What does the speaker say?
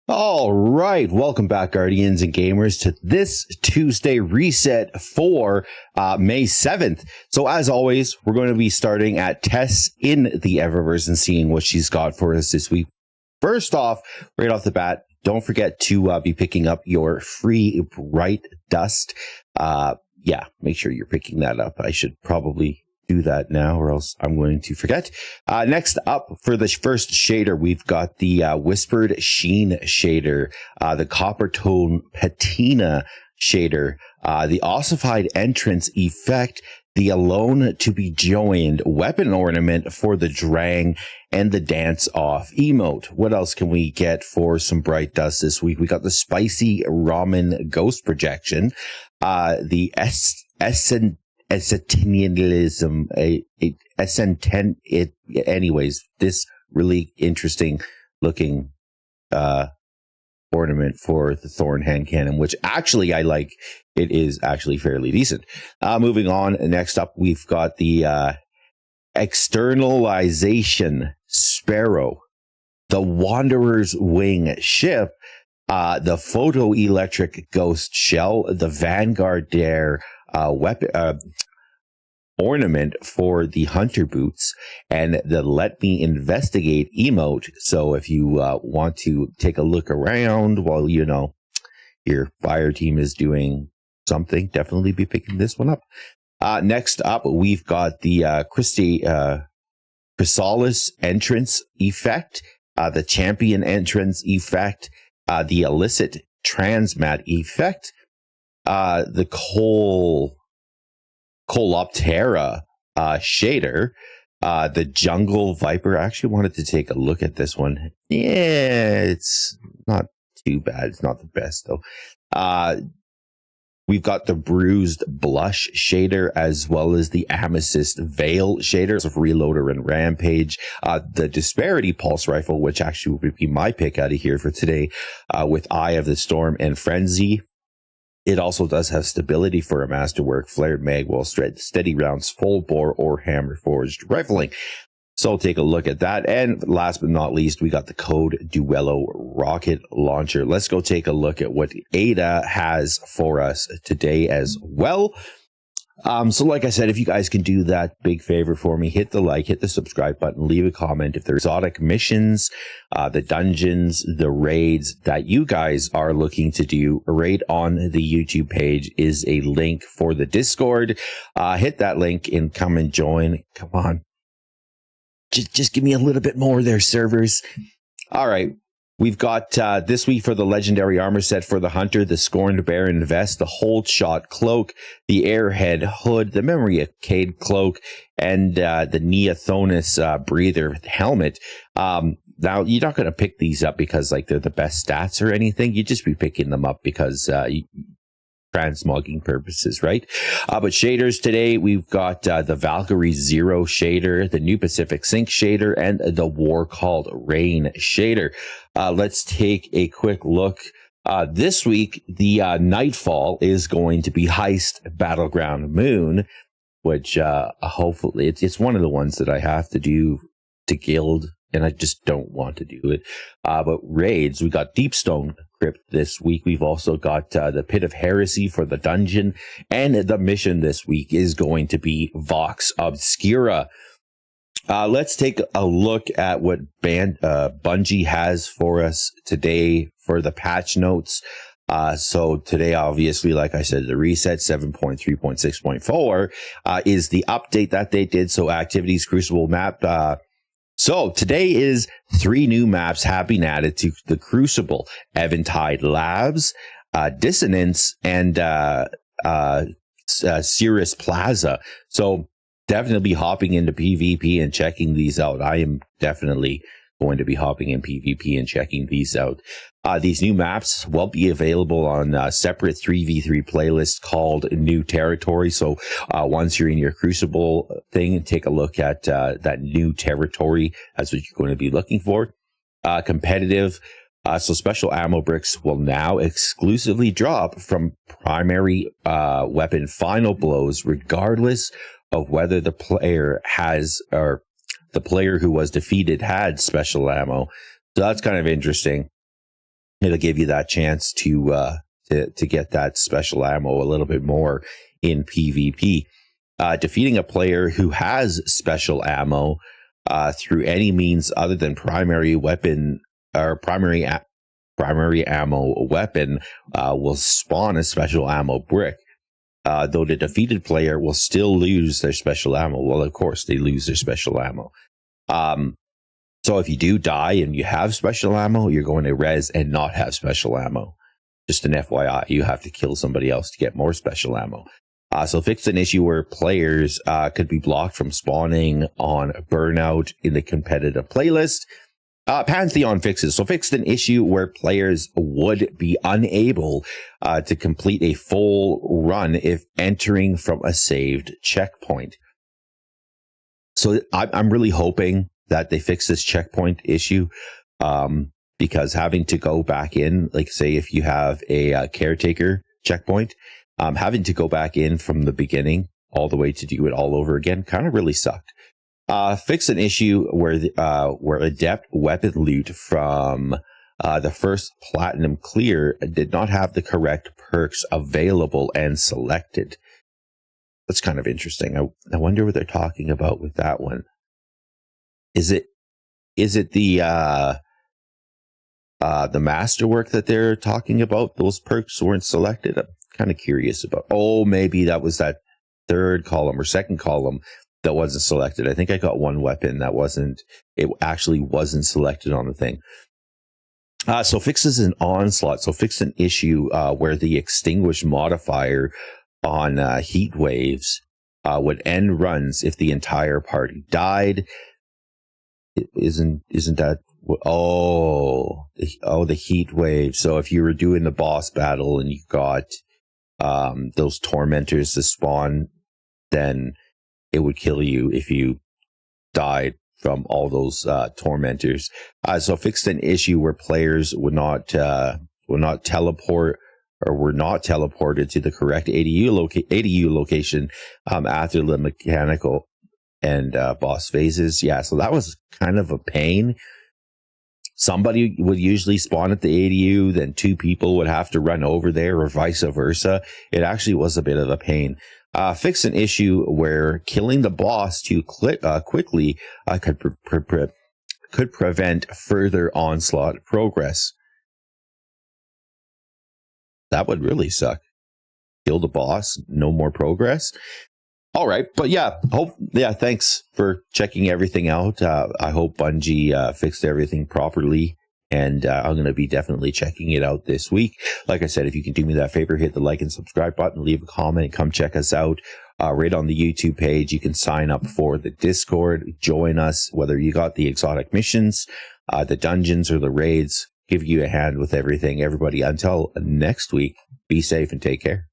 All right, welcome back, Guardians and Gamers, to this Tuesday reset for May 7th. So as always, we're going to be starting at Tess in the Eververse and seeing what she's got for us this week. First off, right off the bat, don't forget to be picking up your free Bright Dust. Make sure you're picking that up. I should probably do that now or else I'm going to forget. Next up for the first shader, we've got the Whispered Sheen shader, the Copper Tone Patina shader, the Ossified Entrance effect, the Alone to be Joined weapon ornament for the Drang, and the Dance Off emote. What else can we get for some Bright Dust this week? We got the Spicy Ramen Ghost Projection, the Essentialism, anyways, this really interesting looking ornament for the Thorn Hand Cannon, which actually I like. It is actually fairly decent. Moving on, next up, we've got the Externalization Sparrow, the Wanderer's Wing ship, the Photoelectric Ghost Shell, the Vanguard Dare weapon ornament for the Hunter Boots, and the Let Me Investigate emote. So if you want to take a look around while your fire team is doing something, definitely be picking this one up. Next up, we've got the Chrysalis Entrance effect, the Champion Entrance effect, the Illicit Transmat effect, the Coloptera shader, the Jungle Viper. I actually wanted to take a look at this one. Yeah, it's not too bad. It's not the best, though. We've got the Bruised Blush shader, as well as the Amethyst Veil shaders of Reloader and Rampage. The Disparity Pulse Rifle, which actually would be my pick out of here for today, with Eye of the Storm and Frenzy. It also does have stability for a Masterwork, Flared Magwell, Steady Rounds, Full Bore, or Hammer Forged Rifling. So take a look at that. And last but not least, we got the Code Duello Rocket Launcher. Let's go take a look at what Ada has for us today as well. So like I said, if you guys can do that big favor for me, hit the like, hit the subscribe button, leave a comment. If there's exotic missions, the dungeons, the raids that you guys are looking to do, right on the YouTube page is a link for the Discord. Hit that link and come and join. Come on. Just give me a little bit more there, servers. All right. We've got this week for the Legendary Armor Set for the Hunter, the Scorned Baron Vest, the Hold Shot Cloak, the Airhead Hood, the Memory Arcade Cloak, and the Neothonus Breather Helmet. Now, you're not going to pick these up because they're the best stats or anything. You just be picking them up because transmogging purposes, right? But shaders today, we've got the Valkyrie Zero shader, the New Pacific Sync shader, and the War Called Rain shader. Let's take a quick look. This week, the Nightfall is going to be Heist Battleground Moon, which hopefully it's one of the ones that I have to do to guild, and I just don't want to do it. But raids, we got Deepstone Crypt this week. We've also got the Pit of Heresy for the dungeon, and the mission this week is going to be Vox Obscura. Let's take a look at what Bungie has for us today for the patch notes. So today, obviously, like I said, the reset 7.3.6.4 is the update that they did. So Activities Crucible map. So today is 3 new maps have been added to the Crucible: Eventide Labs, Dissonance, and Cirrus Plaza. So definitely be hopping into PvP and checking these out. I am definitely going to be hopping in PvP and checking these out. These new maps will be available on a separate 3v3 playlist called New Territory. So once you're in your Crucible thing, take a look at that New Territory. That's what you're going to be looking for. Competitive. So special ammo bricks will now exclusively drop from primary weapon final blows, regardless of whether the player has, or the player who was defeated had special ammo. So that's kind of interesting. it'll give you that chance to get that special ammo a little bit more in PvP. Defeating a player who has special ammo through any means other than primary weapon or primary ammo weapon will spawn a special ammo brick. Though the defeated player will still lose their special ammo. Well, of course, they lose their special ammo. So if you do die and you have special ammo, you're going to res and not have special ammo. Just an FYI, you have to kill somebody else to get more special ammo. So fixed an issue where players could be blocked from spawning on Burnout in the competitive playlist. Pantheon fixes. So fixed an issue where players would be unable to complete a full run if entering from a saved checkpoint. So I'm really hoping that they fix this checkpoint issue, because having to go back in, like say if you have a caretaker checkpoint, having to go back in from the beginning all the way to do it all over again kind of really sucked. Fix an issue where adept weapon loot from the first platinum clear did not have the correct perks available and selected. That's kind of interesting. I wonder what they're talking about with that one. Is it the masterwork that they're talking about? Those perks weren't selected. I'm kind of curious about. Oh, maybe that was that third column or second column that wasn't selected. I think I got one weapon that it actually wasn't selected on the thing. So fixes an onslaught. So fix an issue where the extinguish modifier on heat waves would end runs if the entire party died. Isn't that the heat wave? So if you were doing the boss battle and you got those tormentors to spawn, then it would kill you if you died from all those tormentors. So fixed an issue where players would not teleport or were not teleported to the correct ADU location after the mechanical and boss phases. Yeah, so that was kind of a pain. Somebody would usually spawn at the ADU, then two people would have to run over there or vice versa. It actually was a bit of a pain. Fix an issue where killing the boss too quickly could prevent further onslaught progress. That would really suck. Kill the boss, no more progress. All right, but thanks for checking everything out. I hope Bungie fixed everything properly, and I'm going to be definitely checking it out this week. Like I said, if you can do me that favor, hit the like and subscribe button, leave a comment, come check us out right on the YouTube page. You can sign up for the Discord, join us, whether you got the exotic missions, the dungeons, or the raids. Give you a hand with everything. Everybody, until next week, be safe and take care.